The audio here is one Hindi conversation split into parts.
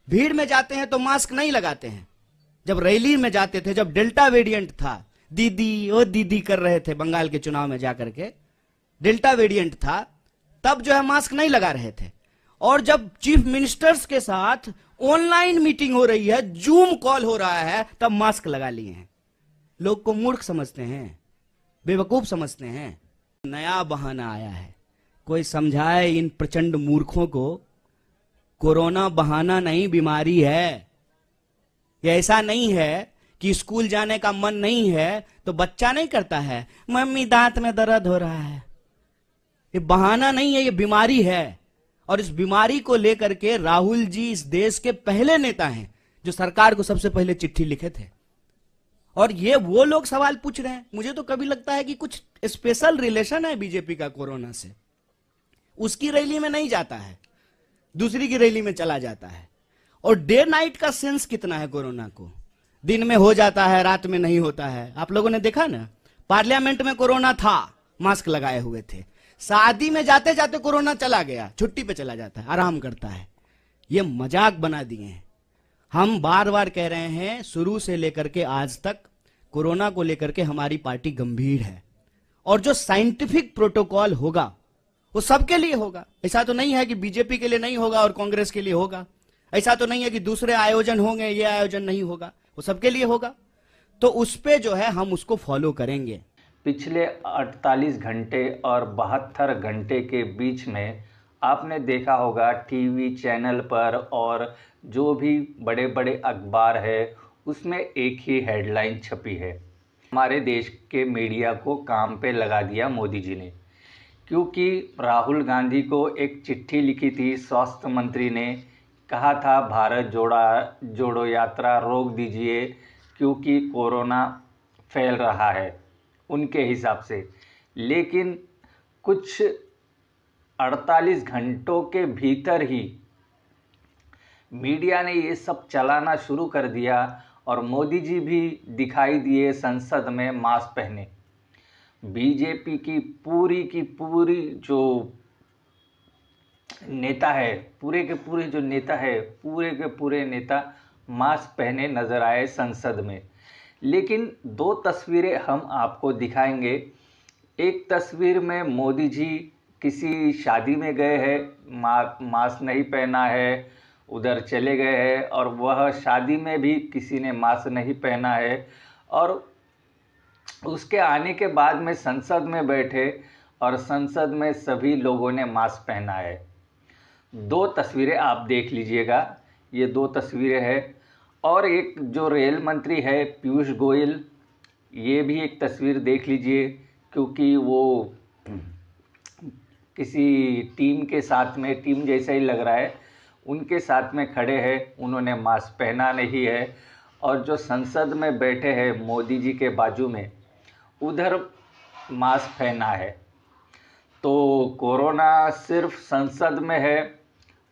भीड़ में जाते हैं तो मास्क नहीं लगाते हैं। जब रैली में जाते थे, जब डेल्टा वेरिएंट था, दीदी ओ दीदी कर रहे थे बंगाल के चुनाव में जाकर के, डेल्टा वेरिएंट था, तब जो है मास्क नहीं लगा रहे थे। और जब चीफ मिनिस्टर्स के साथ ऑनलाइन मीटिंग हो रही है, जूम कॉल हो रहा है, तब मास्क लगा लिए हैं। लोग को मूर्ख समझते हैं, बेवकूफ समझते हैं। नया बहाना आया है, कोई समझाए इन प्रचंड मूर्खों को, कोरोना बहाना नहीं, बीमारी है। ये ऐसा नहीं है कि स्कूल जाने का मन नहीं है तो बच्चा नहीं करता है, मम्मी दांत में दर्द हो रहा है। ये बहाना नहीं है, ये बीमारी है। और इस बीमारी को लेकर के राहुल जी इस देश के पहले नेता हैं जो सरकार को सबसे पहले चिट्ठी लिखे थे। और ये वो लोग सवाल पूछ रहे हैं। मुझे तो कभी लगता है कि कुछ स्पेशल रिलेशन है बीजेपी का कोरोना से। उसकी रैली में नहीं जाता है, दूसरी की रैली में चला जाता है। और डे नाइट का सेंस कितना है कोरोना को, दिन में हो जाता है, रात में नहीं होता है। आप लोगों ने देखा ना, पार्लियामेंट में कोरोना था, मास्क लगाए हुए थे। शादी में जाते जाते कोरोना चला गया, छुट्टी पे चला जाता है, आराम करता है। ये मजाक बना दिए हैं। हम बार बार कह रहे हैं, शुरू से लेकर के आज तक कोरोना को लेकर के हमारी पार्टी गंभीर है। और जो साइंटिफिक प्रोटोकॉल होगा वो सबके लिए होगा। ऐसा तो नहीं है कि बीजेपी के लिए नहीं होगा और कांग्रेस के लिए होगा। ऐसा तो नहीं है कि दूसरे आयोजन होंगे, ये आयोजन नहीं होगा, वो सबके लिए होगा। तो उस पे जो है हम उसको फॉलो करेंगे। पिछले 48 घंटे और 72 घंटे के बीच में आपने देखा होगा टीवी चैनल पर और जो भी बड़े बड़े अखबार है उसमें एक ही हेडलाइन छपी है। हमारे देश के मीडिया को काम पे लगा दिया मोदी जी ने, क्योंकि राहुल गांधी को एक चिट्ठी लिखी थी। स्वास्थ्य मंत्री ने कहा था भारत जोड़ो यात्रा रोक दीजिए क्योंकि कोरोना फैल रहा है उनके हिसाब से। लेकिन कुछ 48 घंटों के भीतर ही मीडिया ने ये सब चलाना शुरू कर दिया और मोदी जी भी दिखाई दिए संसद में मास्क पहने। बीजेपी की पूरी जो नेता है, पूरे के पूरे नेता मास्क पहने नजर आए संसद में। लेकिन दो तस्वीरें हम आपको दिखाएंगे। एक तस्वीर में मोदी जी किसी शादी में गए हैं, मास्क नहीं पहना है, उधर चले गए हैं, और वह शादी में भी किसी ने मास्क नहीं पहना है। और उसके आने के बाद में संसद में बैठे और संसद में सभी लोगों ने मास्क पहना है। दो तस्वीरें आप देख लीजिएगा, ये दो तस्वीरें हैं। और एक जो रेल मंत्री है पीयूष गोयल, ये भी एक तस्वीर देख लीजिए, क्योंकि वो किसी टीम के साथ में, टीम जैसा ही लग रहा है, उनके साथ में खड़े हैं, उन्होंने मास्क पहना नहीं है। और जो संसद में बैठे हैं मोदी जी के बाजू में, उधर मास्क पहना है। तो कोरोना सिर्फ संसद में है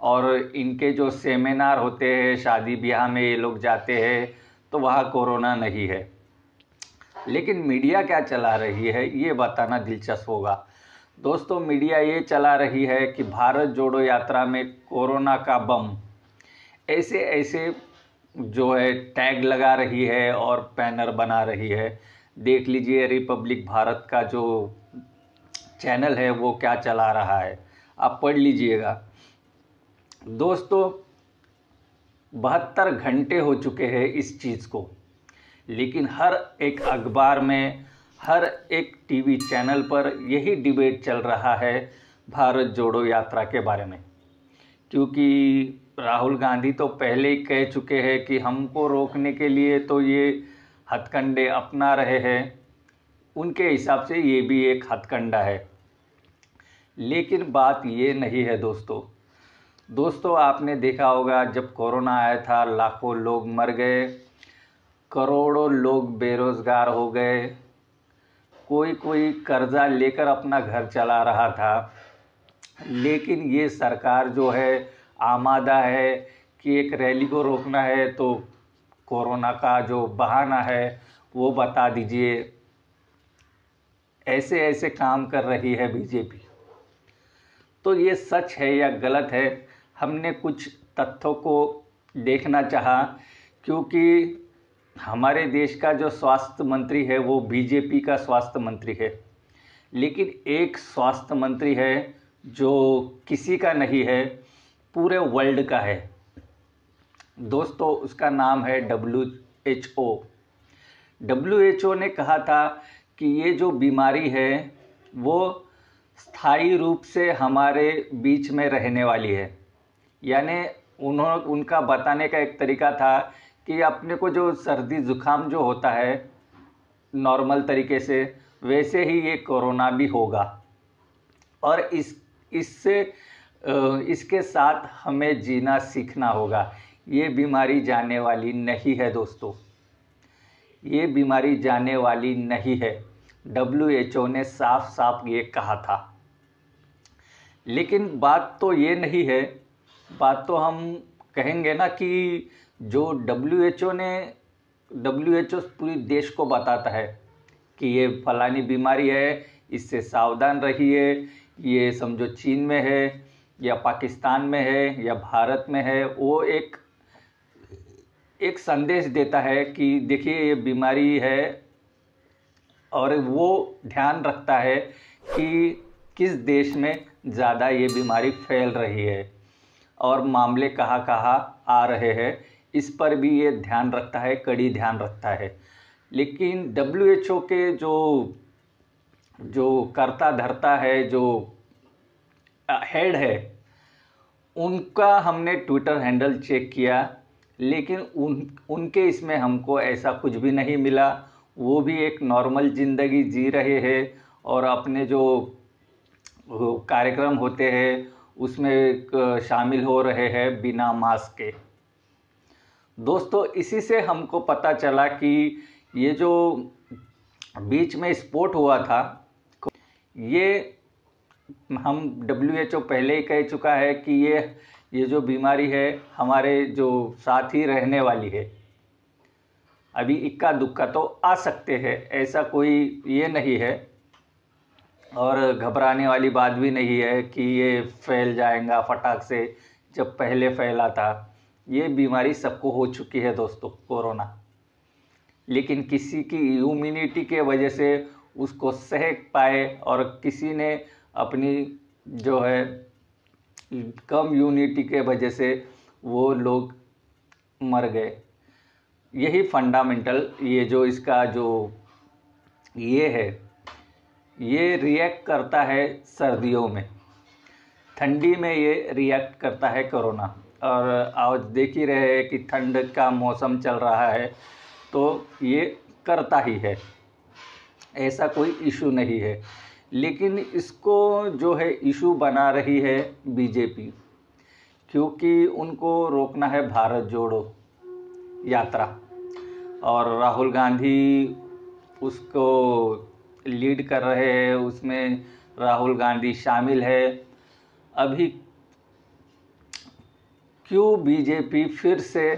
और इनके जो सेमिनार होते हैं, शादी ब्याह में ये लोग जाते हैं, तो वहाँ कोरोना नहीं है। लेकिन मीडिया क्या चला रही है ये बताना दिलचस्प होगा। दोस्तों, मीडिया ये चला रही है कि भारत जोड़ो यात्रा में कोरोना का बम, ऐसे ऐसे जो है टैग लगा रही है और बैनर बना रही है। देख लीजिए रिपब्लिक भारत का जो चैनल है वो क्या चला रहा है, आप पढ़ लीजिएगा। दोस्तों, 72 घंटे हो चुके हैं इस चीज़ को, लेकिन हर एक अखबार में, हर एक टीवी चैनल पर यही डिबेट चल रहा है भारत जोड़ो यात्रा के बारे में। क्योंकि राहुल गांधी तो पहले ही कह चुके हैं कि हमको रोकने के लिए तो ये हथकंडे अपना रहे हैं, उनके हिसाब से ये भी एक हथकंडा है। लेकिन बात ये नहीं है दोस्तों, आपने देखा होगा जब कोरोना आया था लाखों लोग मर गए, करोड़ों लोग बेरोज़गार हो गए, कोई कर्जा लेकर अपना घर चला रहा था। लेकिन ये सरकार जो है आमादा है कि एक रैली को रोकना है तो कोरोना का जो बहाना है वो बता दीजिए। ऐसे ऐसे काम कर रही है बीजेपी। तो ये सच है या गलत है, हमने कुछ तथ्यों को देखना चाहा, क्योंकि हमारे देश का जो स्वास्थ्य मंत्री है वो बीजेपी का स्वास्थ्य मंत्री है, लेकिन एक स्वास्थ्य मंत्री है जो किसी का नहीं है, पूरे वर्ल्ड का है दोस्तों। उसका नाम है WHO। WHO ने कहा था कि ये जो बीमारी है वो स्थायी रूप से हमारे बीच में रहने वाली है। यानी उनका बताने का एक तरीका था कि अपने को जो सर्दी जुकाम जो होता है नॉर्मल तरीके से, वैसे ही ये कोरोना भी होगा, और इसके साथ हमें जीना सीखना होगा। ये बीमारी जाने वाली नहीं है दोस्तों, ये बीमारी जाने वाली नहीं है। WHO ने साफ साफ ये कहा था। लेकिन बात तो ये नहीं है, बात तो हम कहेंगे ना कि जो WHO पूरी देश को बताता है कि ये फलानी बीमारी है, इससे सावधान रहिए, ये समझो चीन में है या पाकिस्तान में है या भारत में है, वो एक संदेश देता है कि देखिए ये बीमारी है, और वो ध्यान रखता है कि किस देश में ज़्यादा ये बीमारी फैल रही है और मामले कहाँ कहाँ आ रहे हैं, इस पर भी ये ध्यान रखता है, कड़ी ध्यान रखता है। लेकिन WHO के जो करता धरता है, जो हेड है, उनका हमने ट्विटर हैंडल चेक किया, लेकिन उनके इसमें हमको ऐसा कुछ भी नहीं मिला। वो भी एक नॉर्मल ज़िंदगी जी रहे हैं और अपने जो कार्यक्रम होते हैं उसमें शामिल हो रहे हैं बिना मास्क के। दोस्तों, इसी से हमको पता चला कि ये जो बीच में स्फोट हुआ था, ये हम WHO पहले ही कह चुका है कि ये जो बीमारी है हमारे जो साथ ही रहने वाली है। अभी इक्का दुक्का तो आ सकते हैं, ऐसा कोई ये नहीं है, और घबराने वाली बात भी नहीं है कि ये फैल जाएगा फटाक से, जब पहले फैला था। ये बीमारी सबको हो चुकी है दोस्तों, कोरोना। लेकिन किसी की इम्यूनिटी के वजह से उसको सह पाए, और किसी ने अपनी जो है कम यूनिटी के वजह से वो लोग मर गए। यही फंडामेंटल, ये जो इसका जो ये है, ये रिएक्ट करता है सर्दियों में, ठंडी में ये रिएक्ट करता है कोरोना। और आज देख ही रहे हैं कि ठंड का मौसम चल रहा है, तो ये करता ही है, ऐसा कोई इशू नहीं है। लेकिन इसको जो है इशू बना रही है बीजेपी, क्योंकि उनको रोकना है भारत जोड़ो यात्रा, और राहुल गांधी उसको लीड कर रहे हैं, उसमें राहुल गांधी शामिल है। अभी क्यों बीजेपी फिर से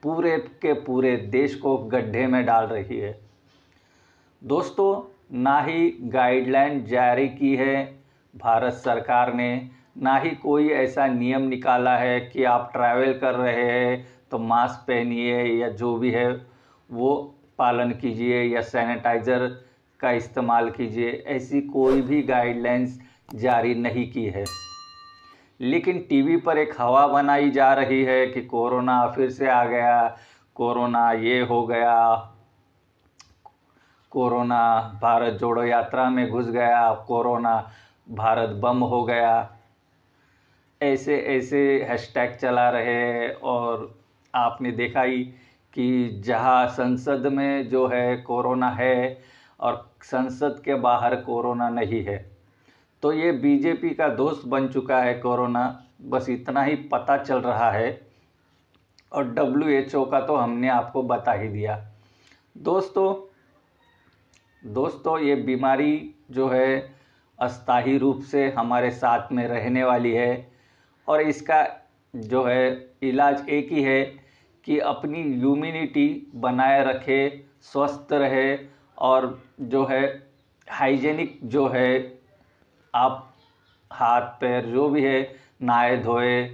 पूरे के पूरे देश को गड्ढे में डाल रही है? दोस्तों, ना ही गाइडलाइन जारी की है भारत सरकार ने, ना ही कोई ऐसा नियम निकाला है कि आप ट्रैवल कर रहे हैं तो मास्क पहनिए या जो भी है वो पालन कीजिए, या सैनिटाइज़र का इस्तेमाल कीजिए। ऐसी कोई भी गाइडलाइंस जारी नहीं की है। लेकिन टीवी पर एक हवा बनाई जा रही है कि कोरोना फिर से आ गया, कोरोना ये हो गया, कोरोना भारत जोड़ो यात्रा में घुस गया, कोरोना भारत बम हो गया। ऐसे ऐसे हैशटैग चला रहे हैं, और आपने देखा ही कि जहां संसद में जो है कोरोना है और संसद के बाहर कोरोना नहीं है, तो ये बीजेपी का दोस्त बन चुका है कोरोना। बस इतना ही पता चल रहा है, और WHO का तो हमने आपको बता ही दिया। दोस्तों ये बीमारी जो है अस्थायी रूप से हमारे साथ में रहने वाली है, और इसका जो है इलाज एक ही है कि अपनी इम्यूनिटी बनाए रखे, स्वस्थ रहे, और जो है हाइजेनिक जो है आप हाथ पैर जो भी है नहाए धोए,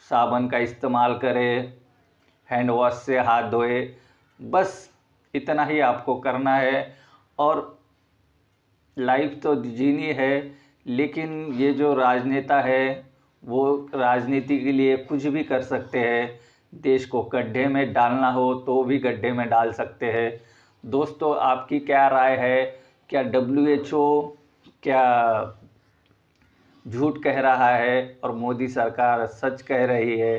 साबुन का इस्तेमाल करें, हैंड वॉश से हाथ धोए, बस इतना ही आपको करना है। और लाइफ तो जीनी है, लेकिन ये जो राजनेता है वो राजनीति के लिए कुछ भी कर सकते हैं। देश को गड्ढे में डालना हो तो भी गड्ढे में डाल सकते हैं। दोस्तों, आपकी क्या राय है? क्या WHO क्या झूठ कह रहा है और मोदी सरकार सच कह रही है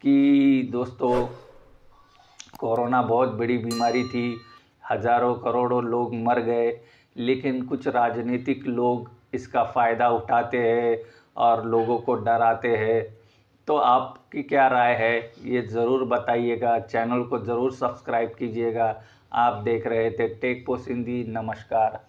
कि दोस्तों कोरोना बहुत बड़ी बीमारी थी, हजारों करोड़ों लोग मर गए, लेकिन कुछ राजनीतिक लोग इसका फ़ायदा उठाते हैं और लोगों को डराते हैं। तो आपकी क्या राय है, ये ज़रूर बताइएगा। चैनल को ज़रूर सब्सक्राइब कीजिएगा। आप देख रहे थे टेक पोस्ट हिंदी। नमस्कार।